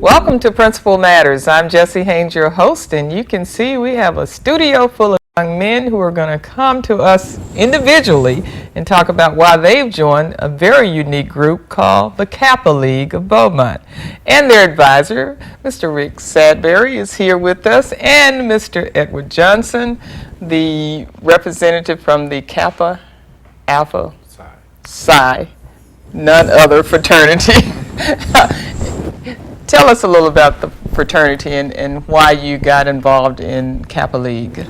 Welcome to Principal Matters. I'm Jessie Haynes, your host, and you can see we have a studio full of young men who are going to come to us individually and talk about why they've joined a very unique group called the Kappa League of Beaumont. And their advisor, Mr. Rick Sadberry, is here with us, and Mr. Edward Johnson, the representative from the Kappa Alpha Psi, none other fraternity. Tell us a little about the fraternity and why you got involved in Kappa League.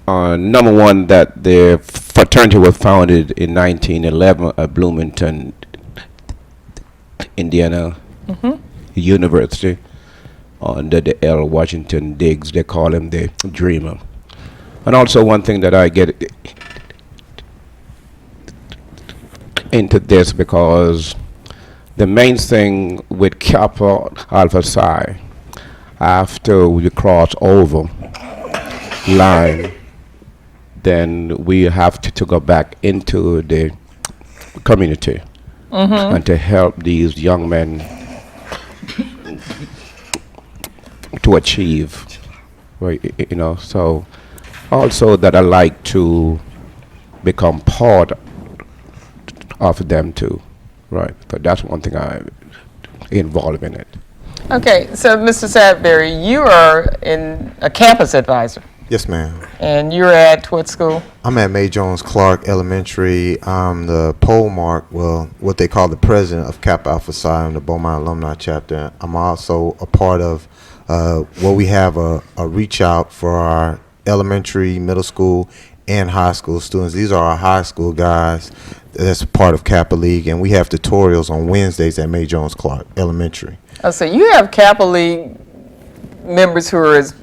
Number one, that the fraternity was founded in 1911 at Bloomington, Indiana University, under the L. Washington Diggs. They call him the Dreamer. And also one thing that I get into this because the main thing with Kappa Alpha Psi, after we cross over line, then we have to go back into the community and to help these young men to achieve, right, you know. So also that I like to become part of them too. Right, so that's one thing I'm involved in it. Okay, so Mr. Sadberry, you are a campus advisor. Yes, ma'am. And you're at what school? I'm at May Jones Clark Elementary. I'm the pole mark, well, what they call the president of Kappa Alpha Psi in the Beaumont Alumni Chapter. I'm also a part of where we have a reach out for our elementary, middle school, and high school students. These are our high school guys. That's part of Kappa League, and we have tutorials on Wednesdays at May Jones Clark Elementary. Oh, so you have Kappa League members who are as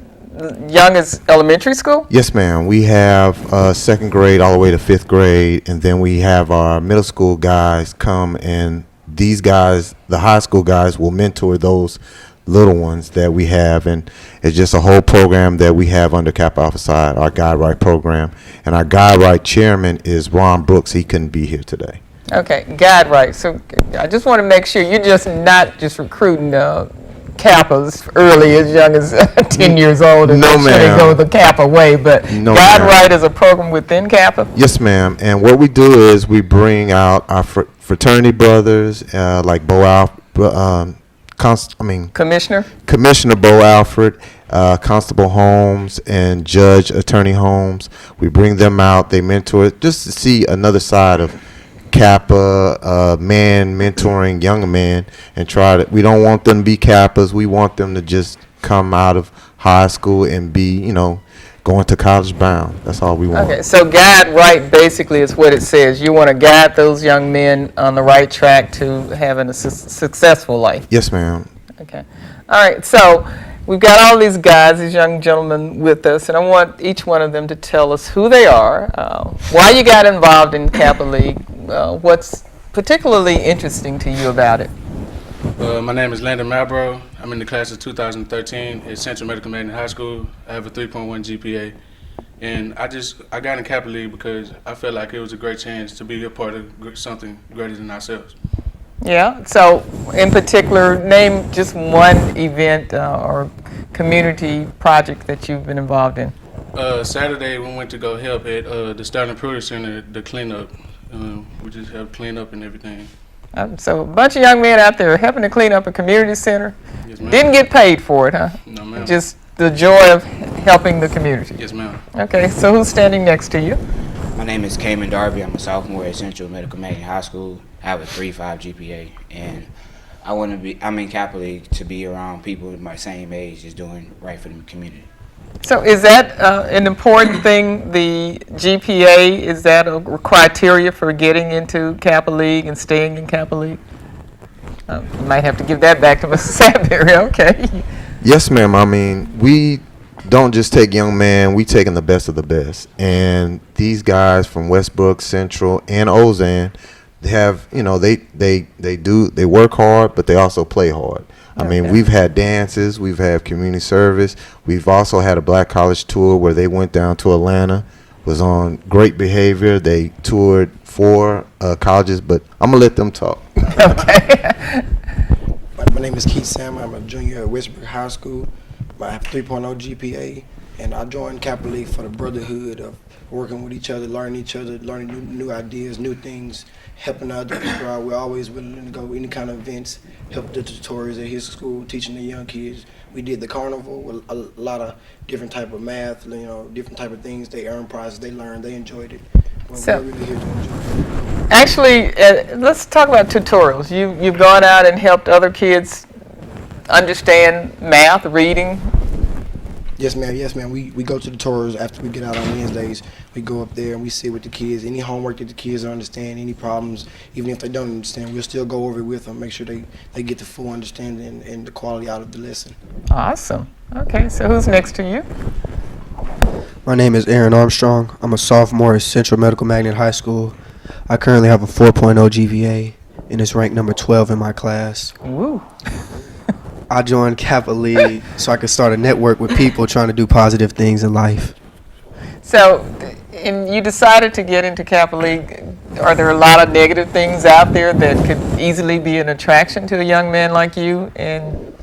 young as elementary school? Yes, ma'am. We have second grade all the way to fifth grade, and then we have our middle school guys come, and these guys, the high school guys, will mentor those little ones that we have, and it's just a whole program that we have under Kappa Alpha Psi, our Guide Right program, and our Guide Right chairman is Ron Brooks. He couldn't be here today. Okay, Guide Right. So I just want to make sure you're just not just recruiting Kappas early, as young as 10 years old, and no, make sure they go the Kappa way, but no, Guide Right is a program within Kappa? Yes, ma'am, and what we do is we bring out our fraternity brothers, like Commissioner Bo Alfred, Constable Holmes, and Judge Attorney Holmes. We bring them out. They mentor just to see another side of Kappa, man mentoring young men, and we don't want them to be Kappas. We want them to just come out of high school and be, going to college bound. That's all we want. Okay, so Guide Right basically is what it says. You want to guide those young men on the right track to having a successful life. Yes, ma'am. Okay. All right, so we've got all these guys, these young gentlemen with us, and I want each one of them to tell us who they are, why you got involved in Kappa League, what's particularly interesting to you about it. My name is Landon Malbrough. I'm in the class of 2013 at Central Medical Management High School. I have a 3.1 GPA. And I got in Kappa League because I felt like it was a great chance to be a part of something greater than ourselves. Yeah, so in particular, name just one event or community project that you've been involved in. Saturday we went to go help at the Sterling Pruitt Center, the cleanup. We just helped clean up and everything. So a bunch of young men out there helping to clean up a community center. Yes, ma'am. Didn't get paid for it, huh? No, ma'am. Just the joy of helping the community. Yes, ma'am. Okay, so who's standing next to you? My name is Cayman Darby. I'm a sophomore at Central Medical Management High School. I have a 3.5 GPA, and I'm in Kappa League to be around people my same age is doing right for the community. So is that an important thing, the GPA? Is that a criteria for getting into Kappa League and staying in Kappa League? You might have to give that back to Mr. Sadberry. Okay. Yes, ma'am. I mean, we don't just take young men, we taking the best of the best. And these guys from Westbrook, Central, and Ozan, they have, they work hard, but they also play hard. I mean, we've had dances, we've had community service. We've also had a black college tour where they went down to Atlanta, was on great behavior. They toured 4 colleges, but I'm going to let them talk. Okay. My name is Keith Sam. I'm a junior at Westbrook High School. I have 3.0 GPA, and I joined Kappa League for the brotherhood of working with each other, learning new ideas, new things, helping other people out. We're always willing to go any kind of events, help the tutorials at his school, teaching the young kids. We did the carnival with a lot of different type of math, different type of things. They earned prizes, they learned, they enjoyed it. So- we're really here to enjoy it. Actually, let's talk about tutorials. You've gone out and helped other kids understand math, reading. Yes, ma'am. Yes, ma'am. We go to the tours after we get out on Wednesdays. We go up there and we sit with the kids. Any homework that the kids don't understand, any problems, even if they don't understand, we'll still go over it with them, make sure they get the full understanding and the quality out of the lesson. Awesome. Okay, so who's next to you? My name is Aaron Armstrong. I'm a sophomore at Central Medical Magnet High School. I currently have a 4.0 GPA and it's ranked number 12 in my class. Woo. I joined Kappa League so I could start a network with people trying to do positive things in life. So, and you decided to get into Kappa League. Are there a lot of negative things out there that could easily be an attraction to a young man like you? And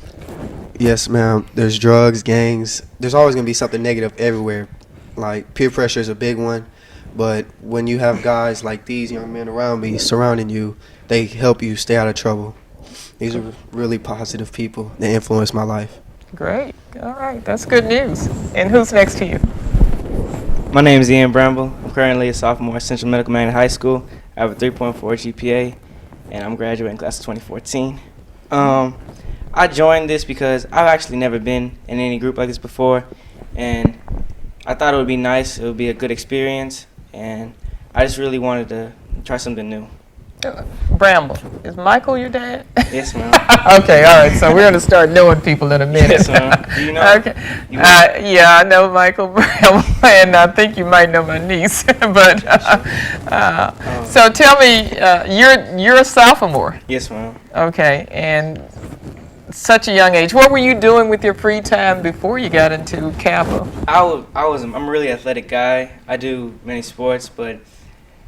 Yes, ma'am. There's drugs, gangs. There's always going to be something negative everywhere. Like peer pressure is a big one. But when you have guys like these young men around me, surrounding you, they help you stay out of trouble. These are really positive people. They influence my life. great. All right, that's good news. And who's next to you? My name is Ian Bramble. I'm currently a sophomore at Central Medical Magnet High School. I have a 3.4 GPA, and I'm graduating class of 2014. I joined this because I've actually never been in any group like this before, and I thought it would be nice. It would be a good experience, and I just really wanted to try something new. Bramble. Is Michael your dad? Yes, ma'am. Okay, all right. So we're going to start knowing people in a minute. Yes, ma'am. Do you know? Okay. Yeah, I know Michael Bramble, and I think you might know my niece. But so tell me, you're a sophomore. Yes, ma'am. Okay, and such a young age. What were you doing with your free time before you got into Kappa? I'm a really athletic guy. I do many sports, but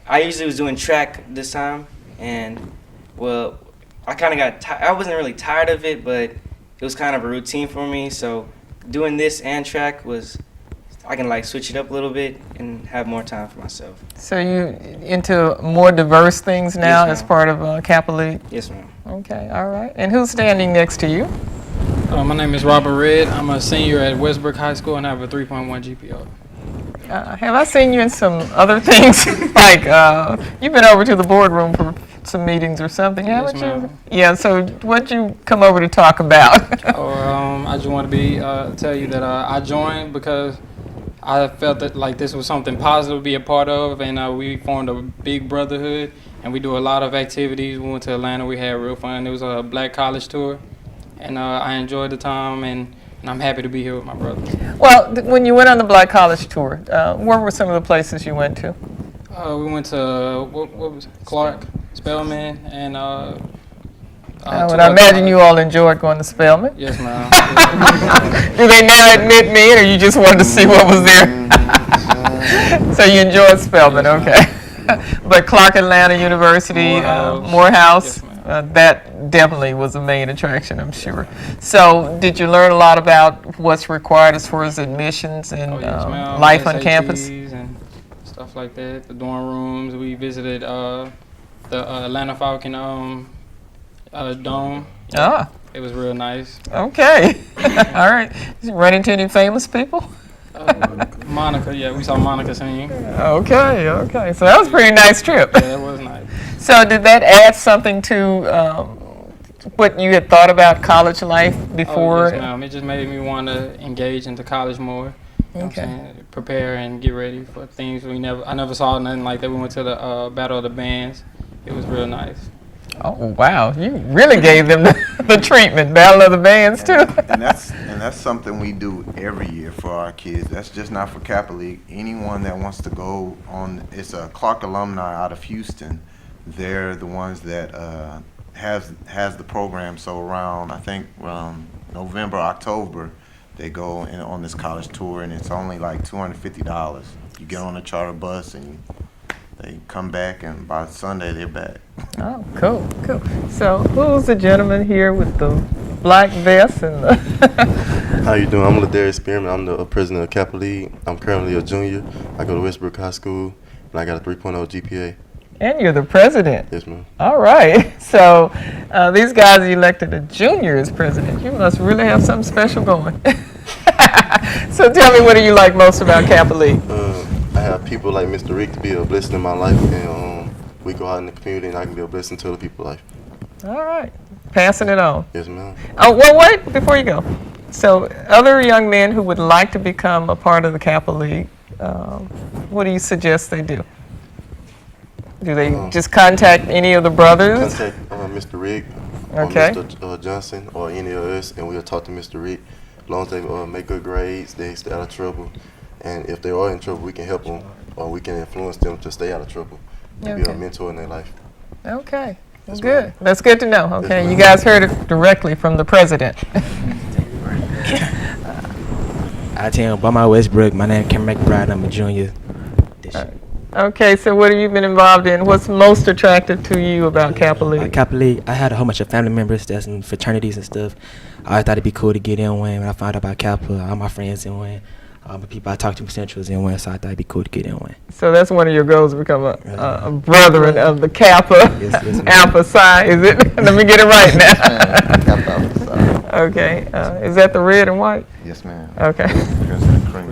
I usually was doing track this time, and well, I kind of got I wasn't really tired of it, but it was kind of a routine for me. So doing this and track I can like switch it up a little bit and have more time for myself. So you into more diverse things now Yes, as ma'am. part of Kappa League? Yes, ma'am. Okay, all right. And who's standing next to you? My name is Robert Red. I'm a senior at Westbrook High School and I have a 3.1 GPA. Have I seen you in some other things? Like, you've been over to the boardroom for some meetings or something, haven't you? ma'am. Yeah, so what'd you come over to talk about? I just want to tell you that I joined because I felt that like this was something positive to be a part of, and we formed a big brotherhood, and we do a lot of activities. We went to Atlanta, we had real fun. It was a black college tour, and I enjoyed the time, and I'm happy to be here with my brother. Well, when you went on the Black College tour, where were some of the places you went to? We went to what was it? Clark, Spelman, and I imagine you all enjoyed going to Spelman. Yes, ma'am. Do they now admit me, or you just wanted to see what was there? So you enjoyed Spelman, okay. But Clark Atlanta University, Morehouse, Yes, ma'am. that definitely was a main attraction, I'm sure. So did you learn a lot about what's required as far as admissions and Yes, ma'am. life on campus? SATs and stuff like that. The dorm rooms. We visited the Atlanta Falcon dome. Ah, It was real nice. okay. All right. Did you run into any famous people? Monica, yeah, we saw Monica sing. Okay, okay. So that was a pretty nice trip. Yeah, that was nice. So did that add something to what you had thought about college life Oh, before? yes, ma'am. It just made me want to engage into college more. You know what I'm Okay. saying? Prepare and get ready for things I never saw nothing like that. We went to the Battle of the Bands. It was real nice. Oh, wow. You really gave them the treatment. Battle of the Bands, too. And that's something we do every year for our kids. That's just not for Kappa League. Anyone that wants to go on, it's a Clark alumni out of Houston. They're the ones that has the program. So around, I think, November, October, they go on this college tour, and it's only like $250. You get on a charter bus, and They come back, and by Sunday they're back. Oh, cool, cool. So who's the gentleman here with the black vest and the How you doing? I'm Ladarius Spearman. I'm the president of Kappa League. I'm currently a junior. I go to Westbrook High School, and I got a 3.0 GPA. And you're the president. Yes, ma'am. All right. So these guys elected a junior as president. You must really have something special going. So tell me, what do you like most about Kappa League? I have people like Mr. Rick to be a blessing in my life, and we go out in the community, and I can be a blessing to other people's life. All right. Passing it on. Yes, ma'am. Oh, well, wait, before you go. So other young men who would like to become a part of the Kappa League, what do you suggest they do? Do they just contact any of the brothers? Contact Mr. Rick Okay. or Mr. Johnson or any of us, and we'll talk to Mr. Rick. As long as they make good grades, they stay out of trouble. And if they are in trouble, we can help them, or we can influence them to stay out of trouble and be a mentor in their life. Okay. Yes, Good. ma'am. That's good to know. Okay. Yes, You ma'am. guys heard it directly from the president. I attend Beaumont Westbrook. My name is Cameron McBride. I'm a junior. Okay. So what have you been involved in? What's most attractive to you about Kappa League? Like Kappa League, I had a whole bunch of family members that's in fraternities and stuff. I thought it'd be cool to get in one. When I found out about Kappa, all my friends in one. All the people I talked to Central was in one, so I thought it'd be cool to get in one. So that's one of your goals, to become a brethren of the Kappa Yes, Alpha Psi, is it? Let me get it right now. Kappa Alpha Psi. Okay. Is that the red and white? Yes, ma'am. Okay. President Cream.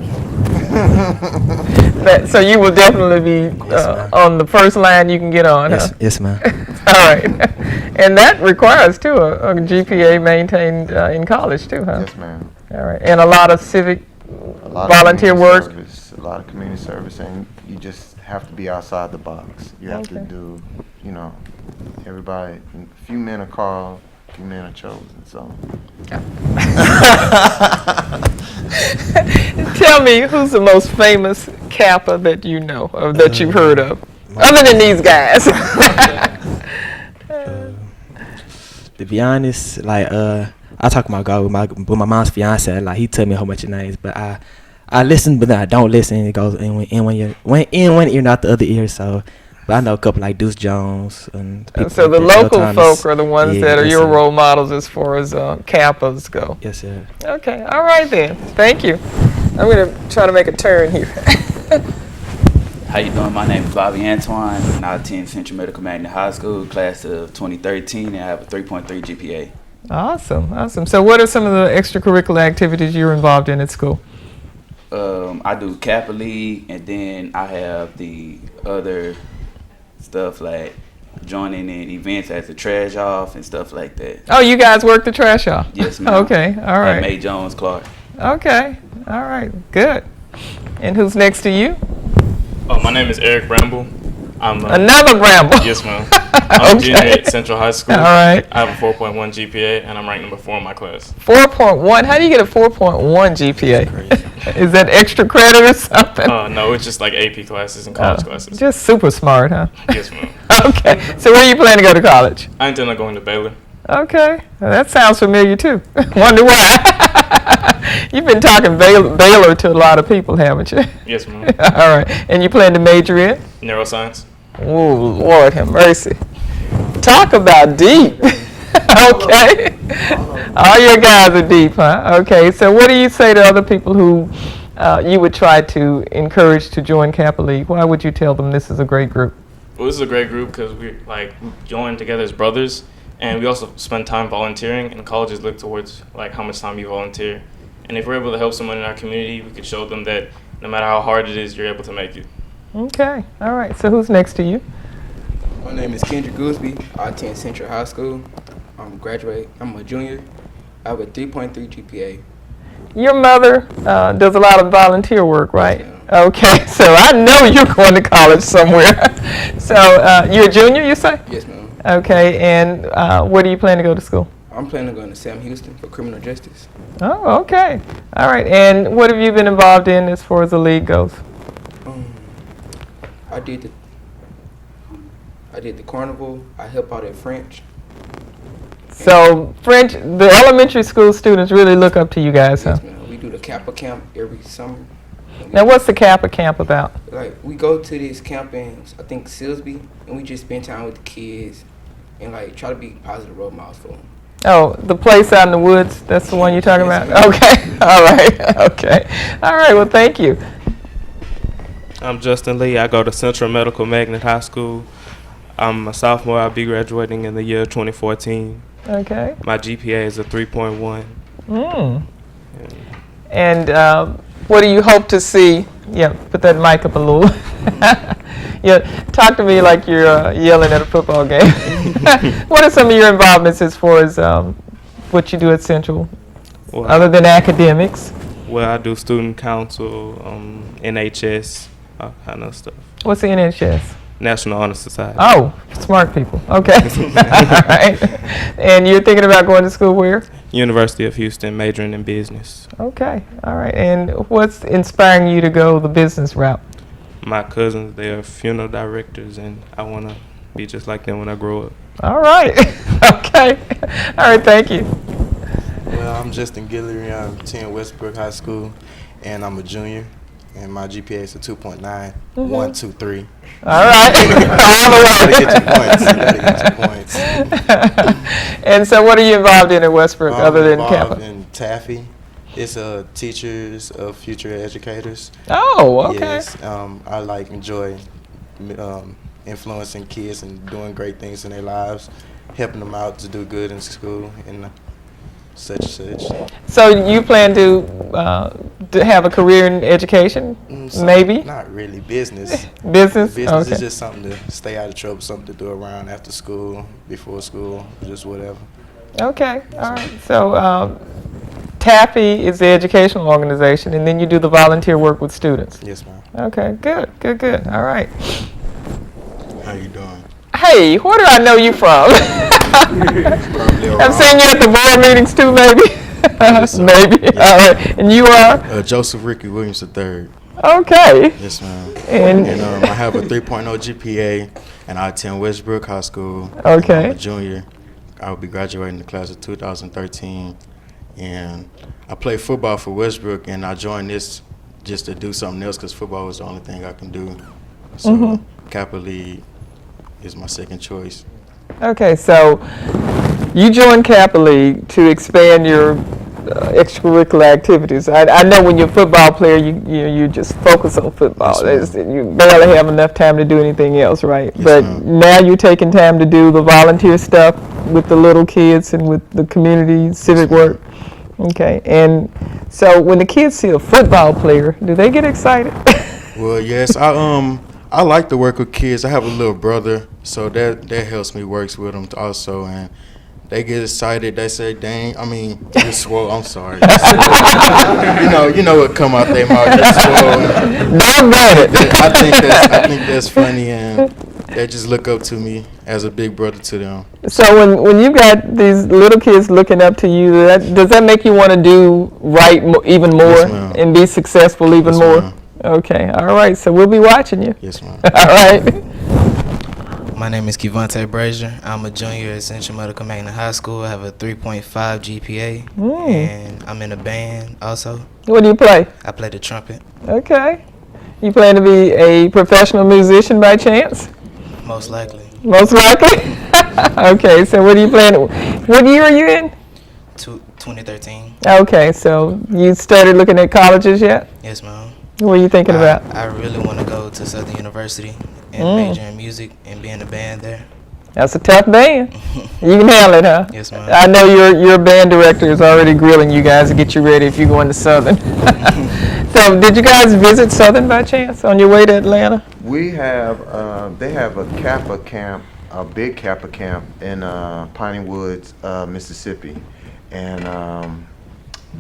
So you will definitely be on the first line you can get on, huh? Yes, ma'am. All right. And that requires, too, a GPA maintained in college, too, huh? Yes, ma'am. All right. And a lot of civic A lot of volunteer community work. service, a lot of community service, and you just have to be outside the box. You have to Okay. do, everybody, a few men are called, a few men are chosen, so. Tell me, who's the most famous Kappa that you know, or that you've heard of, other than these guys? To be honest, like I talk about God with my mom's fiance. Like he tell me a whole bunch of names, but I listen, but then I don't listen. It goes in one ear, not the other ear. So, but I know a couple like Deuce Jones and people So like the that, Bill local Thomas. folk are the ones Yeah, that are yes, your sir. role models as far as Kappas go. Yes, sir. Okay, all right then. Thank you. I'm going to try to make a turn here. How you doing? My name is Bobby Antoine, and I attend Central Medical Magnet High School, class of 2013, and I have a 3.3 GPA. Awesome, awesome. So what are some of the extracurricular activities you're involved in at school? I do Kappa League, and then I have the other stuff like joining in events as a trash off and stuff like that. Oh, you guys work the trash off? Yes, ma'am. Okay, all At right. May Jones Clark. Okay, all right, good. And who's next to you? Oh, my name is Eric Bramble. I'm Another Bramble? Yes, ma'am. I'm a junior Okay. at Central High School. All right. I have a 4.1 GPA, and I'm ranked number 4 in my class. 4.1? How do you get a 4.1 GPA? Is that extra credit or something? No, it's just like AP classes and college classes. Just super smart, huh? Yes, ma'am. Okay, so where are you planning to go to college? I intend on going to Baylor. Okay, well, that sounds familiar too. Wonder why. You've been talking Baylor to a lot of people, haven't you? Yes, ma'am. All right, and you plan to major in? Neuroscience. Oh, Lord have mercy. Talk about deep. Okay. All your guys are deep, huh? Okay, so what do you say to other people who you would try to encourage to join Kappa League? Why would you tell them this is a great group? Well, this is a great group because we join together as brothers, and we also spend time volunteering. And colleges look towards how much time you volunteer. And if we're able to help someone in our community, we could show them that no matter how hard it is, you're able to make it. Okay, all right. So who's next to you? My name is Kendrick Gooseby. I attend Central High School. I'm a junior. I have a 3.3 GPA. Your mother does a lot of volunteer work, right? Okay, so I know you're going to college somewhere. So you're a junior, you say? Yes, ma'am. Okay, and where do you plan to go to school? I'm planning on going to Sam Houston for criminal justice. Oh, okay. All right, and what have you been involved in as far as the league goes? I did the carnival. I help out at French. So French, the elementary school students really look up to you guys, huh? Yes, ma'am. We do the Kappa camp every summer. Now, what's the Kappa camp about? Like, we go to this camp in, I think, Silsby, and we just spend time with the kids and, like, try to be positive role models for them. Oh, the place out in the woods, that's the one you're talking about? Okay, all right, okay. All right, well, thank you. I'm Justin Lee. I go to Central Medical Magnet High School. I'm a sophomore. I'll be graduating in the year 2014. Okay. My GPA is a 3.1. And what do you hope to see? Yeah, put that mic up a little. Yeah, talk to me like you're yelling at a football game. What are some of your involvements as far as what you do at Central, other than academics? Well, I do student council, NHS, all kind of stuff. What's the NHS? National Honor Society. Oh, smart people. Okay. All right. And you're thinking about going to school where? University of Houston, majoring in business. Okay. All right. And what's inspiring you to go the business route? My cousins, they are funeral directors, and I want to be just like them when I grow up. All right. Okay. All right. Thank you. Well, I'm Justin Guillory. I attend Westbrook High School, and I'm a junior. And my GPA is a 2.9, 1, 2, 3. All right. All the way. Gotta get your points. And so what are you involved in at Westbrook other than Kappa? I'm involved in TAFE. It's Teachers of Future Educators. Oh, okay. Yes, I enjoy influencing kids and doing great things in their lives, helping them out to do good in school and such and such. So you plan to have a career in education, maybe? Not really. Business. Business? Business Okay. is just something to stay out of trouble, something to do around after school, before school, just whatever. Okay. All right. So TAFE is the educational organization, and then you do the volunteer work with students. Yes, ma'am. Okay. Good. Good. Good. All right. How you doing? Hey, where do I know you from? I've seen you at the board meetings too, maybe. Maybe. All right. And you are? Joseph Ricky Williams III. Okay. Yes, ma'am. And I have a 3.0 GPA, and I attend Westbrook High School. Okay. I'm a junior. I will be graduating the class of 2013. And I play football for Westbrook, and I joined this just to do something else because football was the only thing I can do. So Kappa League is my second choice. Okay, so you joined Kappa League to expand your extracurricular activities. I know when you're a football player, you just focus on football. Yes, you barely have enough time to do anything else, right? Yes, but ma'am. now you're taking time to do the volunteer stuff with the little kids and with the community civic work. Okay, and so when the kids see a football player, do they get excited? Well, yes, I like to work with kids. I have a little brother, so that helps me works with them also, and they get excited. They say, "Dang!" I mean, just swole. I'm sorry. you know what come out their mouth. Just swole. I think that's funny, and they just look up to me as a big brother to them. So when you got these little kids looking up to you, does that make you want to do right even more Yes, and be successful even Yes, more? ma'am. Okay, all right. So we'll be watching you. Yes, ma'am. All right. My name is Kevonte Brazier. I'm a junior at Central Medical Magnet High School. I have a 3.5 GPA, and I'm in a band also. What do you play? I play the trumpet. Okay. You plan to be a professional musician by chance? Most likely. Most likely? Okay, so what do you plan? What year are you in? 2013. Okay, so you started looking at colleges yet? Yes, ma'am. What are you thinking about? I really want to go to Southern University and major in music and be in a band there. That's a tough band. You can handle it, huh? Yes, ma'am. I know your band director is already grilling you guys to get you ready if you go into Southern. So, did you guys visit Southern by chance on your way to Atlanta? We have, they have a Kappa camp, a big Kappa camp in Piney Woods, Mississippi. And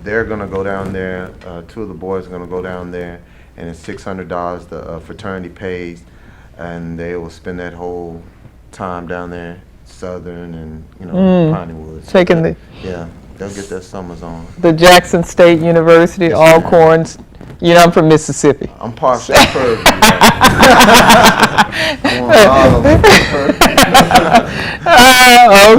they're going to go down there, two of the boys are going to go down there, and it's $600 the fraternity pays, and they will spend that whole time down there, Southern and, Piney Woods. Taking the... Yeah, they'll get their summers on. The Jackson State University, Alcorns. You know, I'm from Mississippi. I'm partial Purview.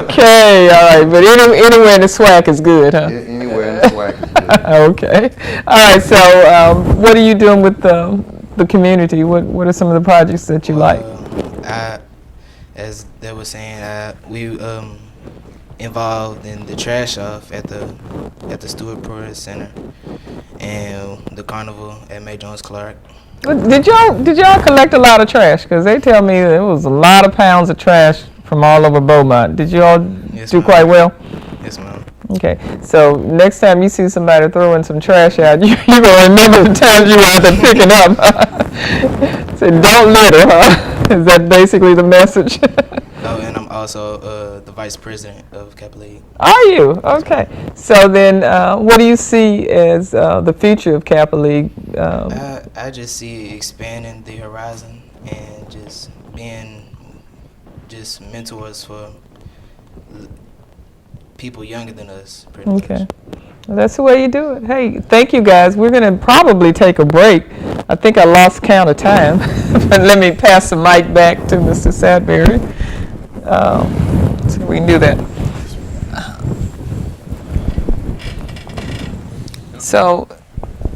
Okay, all right. But anywhere in the SWAC is good, huh? Anywhere in the SWAC is good. Okay. All right. So, what are you doing with the community? What are some of the projects that you like? As they were saying, we involved in the trash off at the Stewart Protest Center and the carnival at May Jones Clark. Did y'all collect a lot of trash? Because they tell me there was a lot of pounds of trash from all over Beaumont. Did you all do quite well? Yes, ma'am. Okay, so next time you see somebody throwing some trash out, you're going to remember the times you were out there picking up. Say, don't litter, huh? Is that basically the message? Oh, and I'm also the vice president of Kappa League. Are you? Okay. So then what do you see as the future of Kappa League? I just see expanding the horizon and just being just mentors for people younger than us, pretty much. Well, that's the way you do it. Hey, thank you guys. We're going to probably take a break. I think I lost count of time. But let me pass the mic back to Mr. Sadberry. So we can do that. So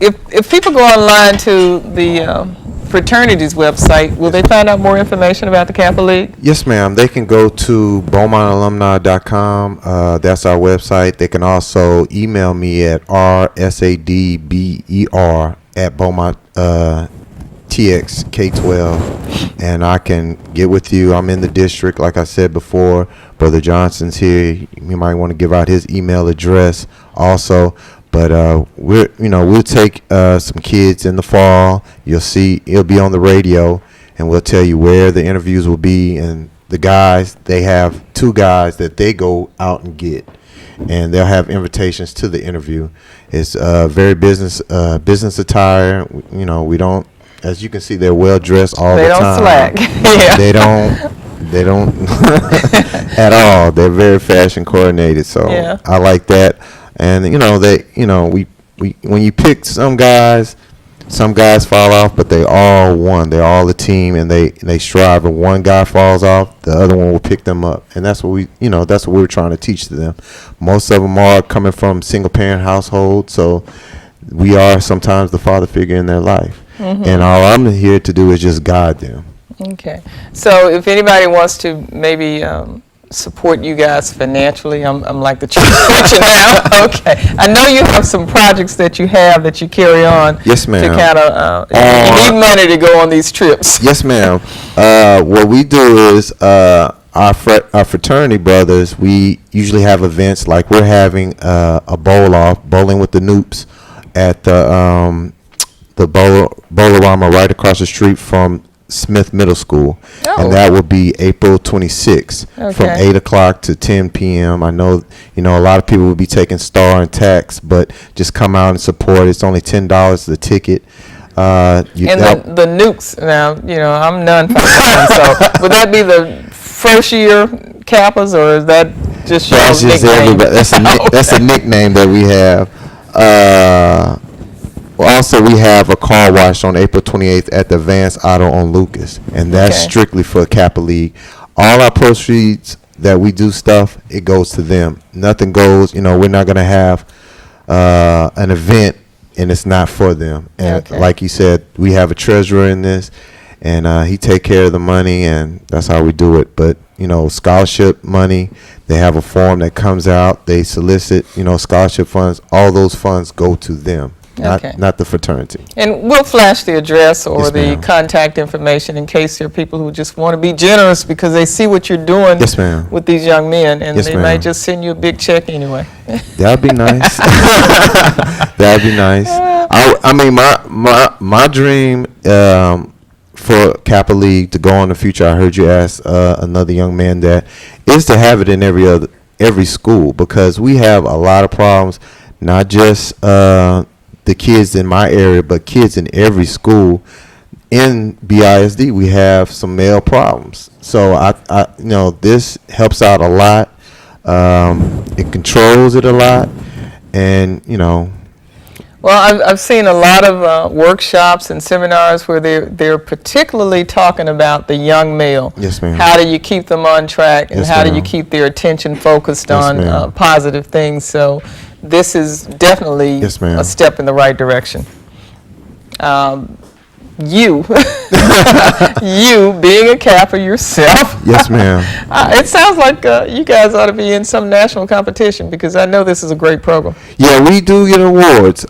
if people go online to the fraternity's website, will they find out more information about the Kappa League? Yes, ma'am. They can go to BeaumontAlumni.com. That's our website. They can also email me at rsadber@BeaumontTXK12, and I can get with you. I'm in the district, like I said before. Brother Johnson's here. You might want to give out his email address also. But we'll take some kids in the fall. You'll see it'll be on the radio, and we'll tell you where the interviews will be. And the guys, they have 2 guys that they go out and get, and they'll have invitations to the interview. It's very business attire. We don't, as you can see, they're well dressed all the time. They don't slack. Yeah. They don't at all. They're very fashion coordinated. So yeah. I like that. And we when you pick some guys fall off, but they all won. They're all a team, and they strive. If one guy falls off, the other one will pick them up, and that's what we're trying to teach to them. Most of them are coming from single parent households, so we are sometimes the father figure in their life, and all I'm here to do is just guide them. Okay, so if anybody wants to maybe support you guys financially, I'm like the church now. Okay, I know you have some projects that you carry on. Yes, ma'am. To kind of you need money to go on these trips. Yes, ma'am. What we do is our fraternity brothers. We usually have events like we're having a bowling with the Noops at the Bowl-O-Rama right across the street from Smith Middle School, and that will be April 26th from 8 o'clock to 10 p.m. I know, a lot of people will be taking Star and Tax, but just come out and support. It's only $10 the ticket. The Nukes, now, I'm none for that. So would that be the first year Kappas, or is that just your nickname? That's a nickname that we have. Also, we have a car wash on April 28th at the Vance Auto on Lucas, and that's strictly for Kappa League. All our proceeds that we do stuff, it goes to them. Nothing goes, we're not going to have an event, and it's not for them. And like you said, we have a treasurer in this, and he take care of the money, and that's how we do it. But, scholarship money, they have a form that comes out. They solicit, scholarship funds. All those funds go to them. Not the fraternity. And we'll flash the address or the contact information in case there are people who just want to be generous because they see what you're doing with these young men, and they might just send you a big check anyway. That'd be nice. That'd be nice. I mean, my dream for Kappa League to go on in the future, I heard you ask another young man that, is to have it in every school, because we have a lot of problems, not just the kids in my area, but kids in every school. In BISD, we have some male problems. So I this helps out a lot. It controls it a lot, and Well, I've seen a lot of workshops and seminars where they're particularly talking about the young male. Yes, ma'am. How do you keep them on track, and how do you keep their attention focused on positive things? So this is definitely Yes, ma'am. a step in the right direction. You, you being a Kappa yourself. Yes, ma'am. It sounds like you guys ought to be in some national competition because I know this is a great program. Yeah, we do get awards.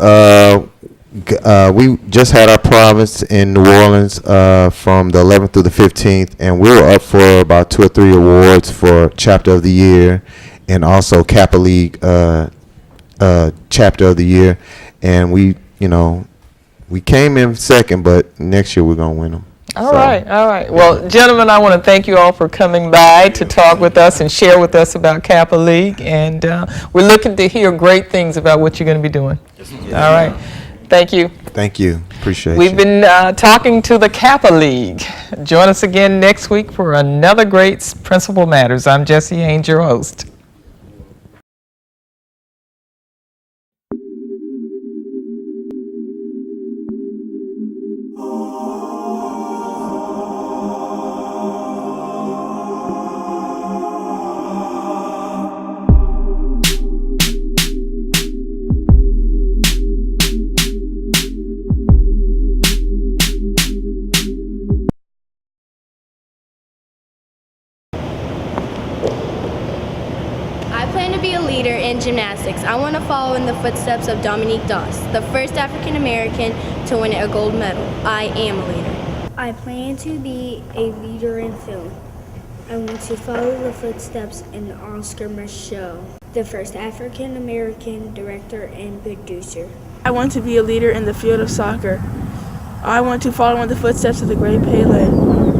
We just had our province in New Orleans from the 11th through the 15th, and we were up for about 2 or 3 awards for Chapter of the Year and also Kappa League Chapter of the Year. And we came in second, but next year we're going to win them. All right. Well, gentlemen, I want to thank you all for coming by to talk with us and share with us about Kappa League. And we're looking to hear great things about what you're going to be doing. All right. Thank you. Thank you. Appreciate We've you. been talking to the Kappa League. Join us again next week for another great Principal Matters. I'm Jessie Haynes, your host. I plan to be a leader in gymnastics. I want to follow in the footsteps of Dominique Doss, the first African American to win a gold medal. I am a leader. I plan to be a leader in film. I want to follow the footsteps in Oscar Micheaux, the first African American director and producer. I want to be a leader in the field of soccer. I want to follow in the footsteps of the great Pele,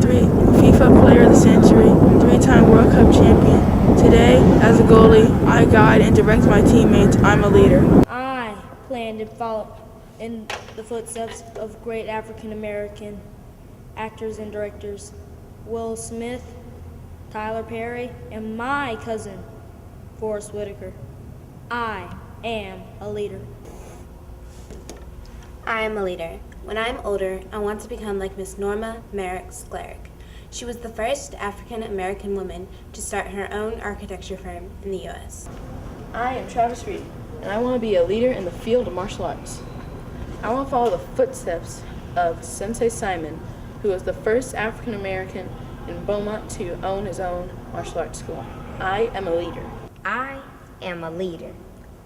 FIFA Player of the Century, 3-time World Cup champion. Today, as a goalie, I guide and direct my teammates. I'm a leader. I plan to follow in the footsteps of great African American actors and directors, Will Smith, Tyler Perry, and my cousin, Forrest Whitaker. I am a leader. I am a leader. When I'm older, I want to become like Miss Norma Merrick Sklarick. She was the first African American woman to start her own architecture firm in the U.S. I am Travis Reed, and I want to be a leader in the field of martial arts. I want to follow the footsteps of Sensei Simon, who was the first African American in Beaumont to own his own martial arts school. I am a leader. I am a leader.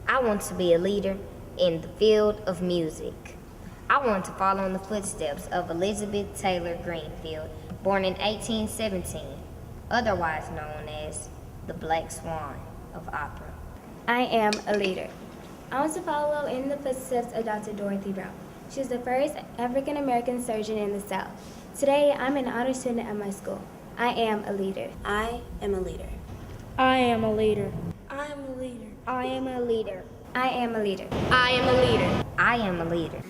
I want to be a leader in the field of music. I want to follow in the footsteps of Elizabeth Taylor Greenfield, born in 1817, otherwise known as the Black Swan of opera. I am a leader. I want to follow in the footsteps of Dr. Dorothy Brown. She was the first African American surgeon in the South. Today, I'm an honor student at my school. I am a leader. I am a leader. I am a leader. I am a leader. I am a leader. I am a leader. I am a leader. I am a leader.